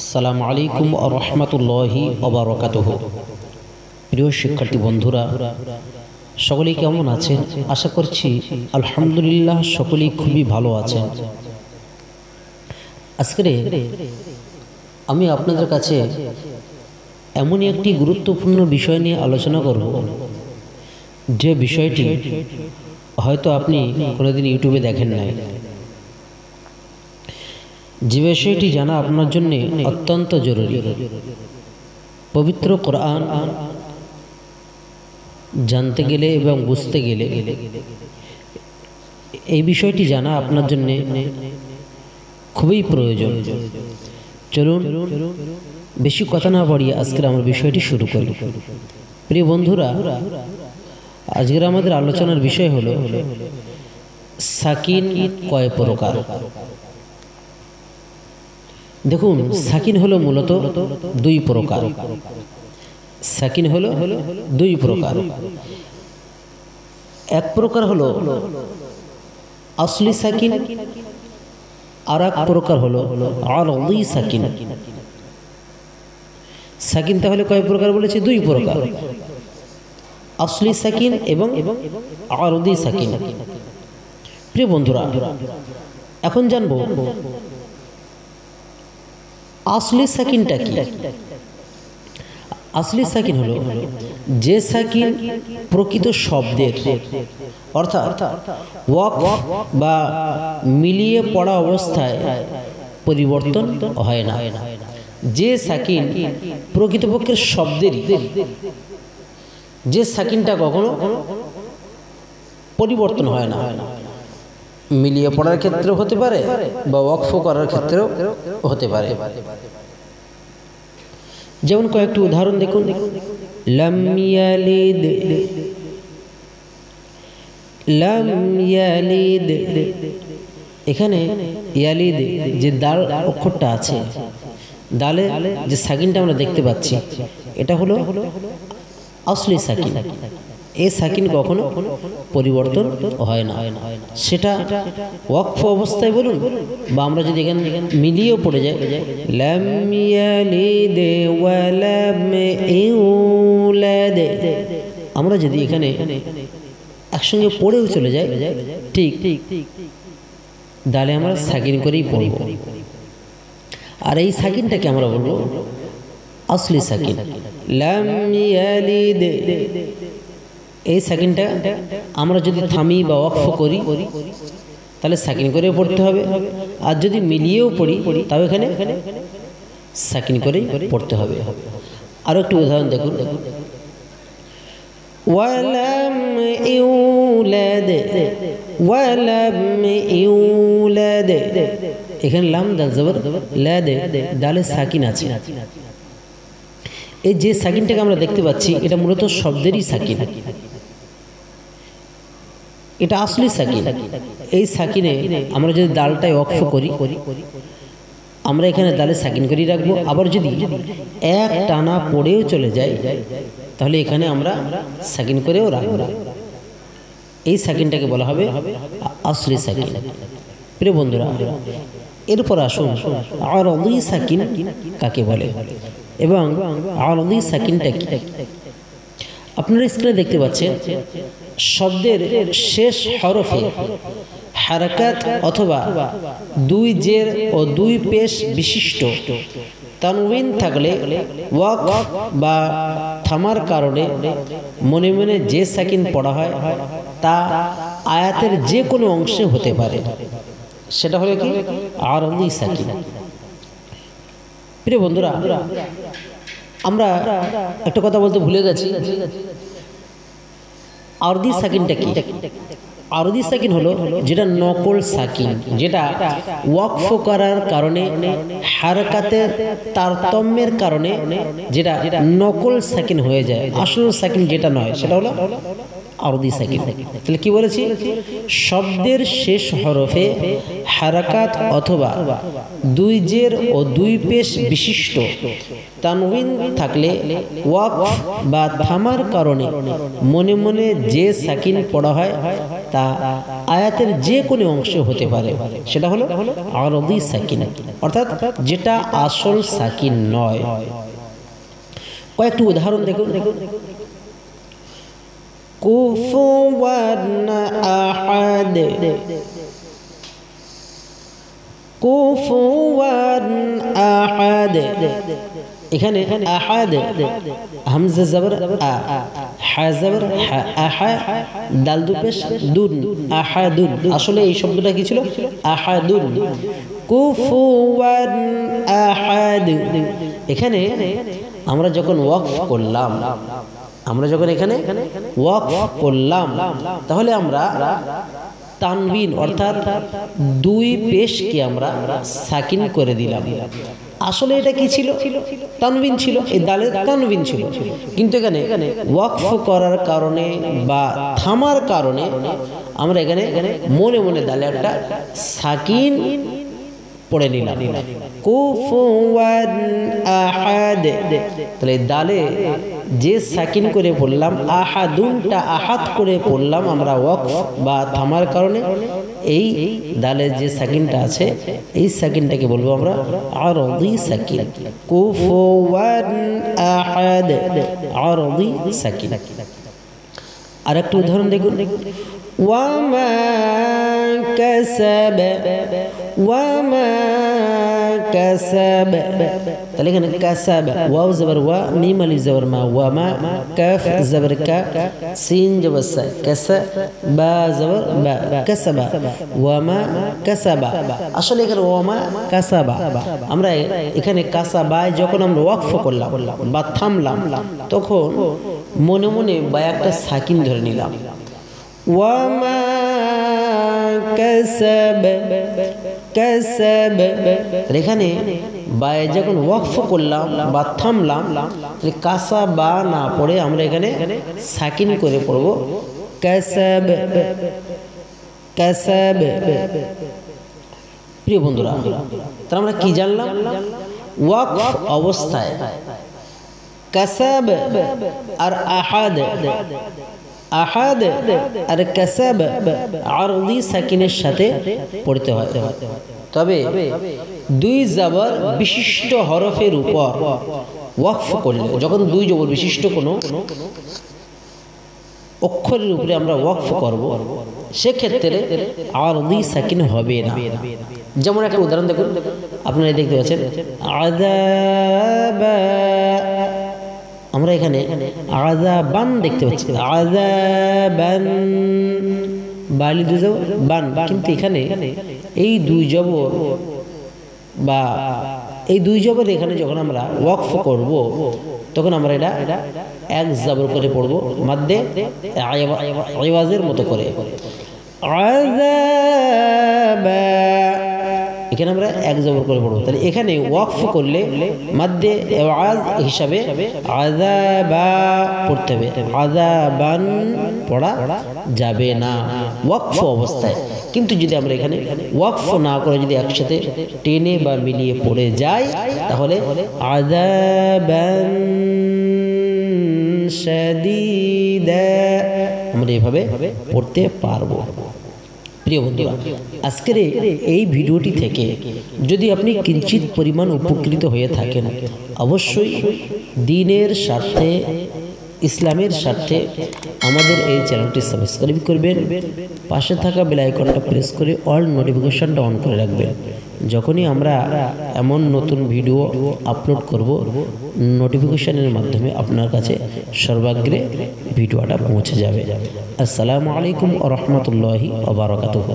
আসসালামু আলাইকুম ওয়া রাহমাতুল্লাহি ওয়া বারাকাতুহু। প্রিয় শিক্ষার্থী বন্ধুরা, সকলেই কেমন আছেন? আশা করছি আলহামদুলিল্লাহ সকলেই খুবই ভালো আছেন। আজকে আমি আপনাদের কাছে এমনই একটি গুরুত্বপূর্ণ বিষয় নিয়ে আলোচনা করব, যে বিষয়টি হয়তো আপনি কোনোদিন ইউটিউবে দেখেন নাই। যে বিষয়টি জানা আপনার জন্য অত্যন্ত জরুরি। পবিত্র কোরআন জানতে গেলে এবং বুঝতে গেলে এই বিষয়টি জানা আপনার জন্য খুবই প্রয়োজন। চলুন বেশি কথা না বাড়িয়ে আজকের আমার বিষয়টি শুরু করি। প্রিয় বন্ধুরা, আজকের আমাদের আলোচনার বিষয় হলো সাকিন কয় প্রকার। দেখুন, সাকিন হলো মূলত দুই প্রকার। সাকিন হলো দুই প্রকার। এক প্রকার হলো আসলি সাকিন, আর এক প্রকার হলো আরদি সাকিন। সাকিন তাহলে কয় প্রকার বলেছে? দুই প্রকার, আসলি সাকিন এবং আরদি সাকিন। প্রিয় বন্ধুরা, এখন জানবো আসলি সাকিনটা কি। আসলি সাকিন হলো যে সাকিন প্রকৃত শব্দের অর্থাৎ ওয়াক বা মিলিয়ে পড়া অবস্থায় পরিবর্তন হয় না। যে সাকিন প্রকৃতপক্ষের শব্দেরই, যে সাকিনটা কখনো পরিবর্তন হয় না, মিলিয়ে পড়ার ক্ষেত্রেও হতে পারে বা ওয়াকফ করার ক্ষেত্রেও হতে পারে। যেমন কয়েকটি উদাহরণ দেখুন। লাম ইয়ালিদ, লাম ইয়ালিদ, এখানে ইয়ালিদ যে দাল অক্ষরটা আছে, দালে যে সাকিনটা আমরা দেখতে পাচ্ছি, এটা হলো আসলি সাকিন। এই সাকিন কখনো পরিবর্তন হয় না। সেটা ওয়াকফ অবস্থায় বলুন বা আমরা যদি এখানে মিলিয়েও পড়ে যাই, লাম ইয়ালিদ ওয়া লাম ইউলাদ, আমরা যদি এখানে একসঙ্গে পড়েও চলে যাই, ঠিক দালে আমরা সাকিন করেই পড়ব। আর এই সাকিনটাকে আমরা বলবো আসলি সাকিন। লাম ইয়ালিদ, এই সাকিনটা আমরা যদি থামি বা ওয়াকফ করি তাহলে সাকিন করে পড়তে হবে, আর যদি মিলিয়েও পড়ি তাও এখানে সাকিন করেই পড়তে হবে। আরো একটু উদাহরণ দেখুন। ওয়ালাম ইউলাদ, ওয়ালাম ইউলাদ, এখানে লাম দাল জবর লাদ, দালে সাকিন আছে। এই যে সাকিনটাকে আমরা দেখতে পাচ্ছি, এটা মূলত শব্দেরই সাকিন, এটা আসলি সাকিন। এই সাকিনে আমরা যদি দালটায় ওয়াকফ করি, আমরা এখানে দালে সাকিন করেই রাখবো। আবার যদি এক টানা পড়েও চলে যায় তাহলে এখানে আমরা সাকিন করেও রাখবো। এই সাকিনটাকে বলা হবে আসলি সাকিন। প্রিয় বন্ধুরা, এরপর আসুন আরদি সাকিন কাকে বলে এবং আরদি সাকিনটা কি। আপনারা স্ক্রিনে দেখতে পাচ্ছেন, শব্দের শেষ হরফে হারাকাত অথবা দুই জের ও দুই পেশ বিশিষ্ট তানউইন থাকলে ওয়াক বা থামার কারণে মনে মনে যে সাকিন পড়া হয় তা আয়াতের যে কোনো অংশে হতে পারে। সেটা হলো কি? আরদি সাকিন। প্রিয় বন্ধুরা, আমরা একটা কথা বলতে ভুলে গেছি, আরদি সাকিনটা কি? আরদি সাকিন হলো যেটা নকল সাকিন, যেটা ওয়াকফ করার কারণে হারকাতের তারতম্যের কারণে যেটা নকল সাকিন হয়ে যায়, আসল সাকিন যেটা নয়, সেটা হলো আরদি সাকিন। তাহলে কি বলেছি? শব্দের শেষ হরফে হারাকাত অথবা দুই জের ও দুই পেশ বিশিষ্ট তানউইন থাকলে ওয়াক বা থামার কারণে মনে মনে যে সাকিন পড়া হয় তা আয়াতের যে কোনো অংশে হতে পারে, সেটা হলো আরদি সাকিন, অর্থাৎ যেটা আসল সাকিন নয়। কয়েকটি উদাহরণ দেখুন। কুফুওয়ান আহাদ, কুফুওয়ান আহাদ, এখানে আহাদ হামজা জবর আ, হা জবর হা, আহা দাল দু পেশ দুন, আহাদুন। আসলে এই শব্দটা কি ছিল? আহাদুন। কুফুওয়ান আহাদ, এখানে আমরা যখন ওয়াকফ করলাম, আমরা যখন এখানে ওয়াকফ করলাম, তাহলে আমরা তানবিন অর্থাৎ দুই পেশকে আমরা সাকিন করে দিলাম। আসলে এটা কি ছিল? তানবিন ছিল, এই দালে তানবিন ছিল, কিন্তু এখানে ওয়াকফ করার কারণে বা থামার কারণে আমরা এখানে মনে মনে দালে একটা সাকিন পড়ে নিলাম, কুফুওয়ান আহাদ। তাহলে দালে যে সাকিন করে পড়লাম, আহাদুনটা আহাদ করে পড়লাম আমরা ওয়াকফ বা থামার কারণে, এই দালে যে সাকিনটা আছে এই সাকিনটাকে বলবো আমরা আরদি সাকিন, কুফুওয়ান আহাদ, আরদি সাকিন। আর একটা উদাহরণ দেখুন। ওয়ামা কাসাব, ওয়ামা কাসাব, তাহলে এখানে কাসাব, ওয়াও জবর ওয়া, মিম আলিফ জবর মা, ওয়ামা, কাফ জবর কা, সিন জবর সা, কাসা বা জবর বা, কাসাবা, ওয়ামা কাসাবা। আসলে এখানে ওয়ামা কাসাবা, আমরা এখানে কাসাবা যখন আমরা ওয়াকফ করলাম বা থামলাম, তখন মনে মনে বা একটা সাকিন ধরে নিলাম, ওয়ামা কাসাব, কাসাব। এখানে বায়ে যখন ওয়াকফ করলাম বা থামলাম, কাসা বা না পড়ে আমরা এখানে সাকিন করে পড়ব, কাসাব, কাসাব। প্রিয় বন্ধুরা, তাহলে আমরা কি জানলাম? ওয়াকফ অবস্থায় কাসাব আর আহাদ, আহাদ আর কাসাব আরদি সাকিনের সাথে পড়তে হয়। তবে দুই জবর বিশিষ্ট হরফের উপর ওয়াকফ করলে, যখন দুই জবর বিশিষ্ট কোনো অক্ষরের উপরে আমরা ওয়াকফ করব, সেক্ষেত্রে আরদি সাকিন হবে না। যেমন একটা উদাহরণ দেখুন, আপনারা দেখতে পাচ্ছেন আযাবা, আমরা এখানে আযাবান দেখতে পাচ্ছি, আযাবান, বালি দুই জবর বান, কিন্তু এখানে এই দুই জবর বা এই দুই জবর এখানে যখন আমরা ওয়াকফ করব, তখন আমরা এটা এক জবর করে পড়ব, মাদ্দে আওয়াজের মতো করে, আযাবা, এখানে আমরা এক জবর করে পড়ব। তাহলে এখানে ওয়াকফ করলে মাদ্দে আওয়াজ হিসাবে আযাবা পড়তে হবে, আযাবান পড়া যাবে না ওয়াকফ অবস্থায়। কিন্তু যদি আমরা এখানে ওয়াকফ না করে যদি একসাথে টেনে বা মিলিয়ে পড়ে যাই, তাহলে আযাবান শাদীদা আমরা এভাবে পড়তে পারবো। প্রিয় বন্ধুরা, আজকের এই ভিডিওটি থেকে যদি আপনি কিঞ্চিত পরিমাণ উপকৃত হয়ে থাকেন, অবশ্যই দ্বীনের স্বার্থে, ইসলামের স্বার্থে আমাদের এই চ্যানেলটি সাবস্ক্রাইব করবেন, পাশে থাকা বেল আইকনটা প্রেস করে অল নোটিফিকেশনটা অন করে রাখবেন। যখনই আমরা এমন নতুন ভিডিও আপলোড করব, নোটিফিকেশনের মাধ্যমে আপনার কাছে সর্বাগ্রে ভিডিওটা পৌঁছে যাবে। আসসালামু আলাইকুম ওয়া রাহমাতুল্লাহি ওয়া বারাকাতুহু।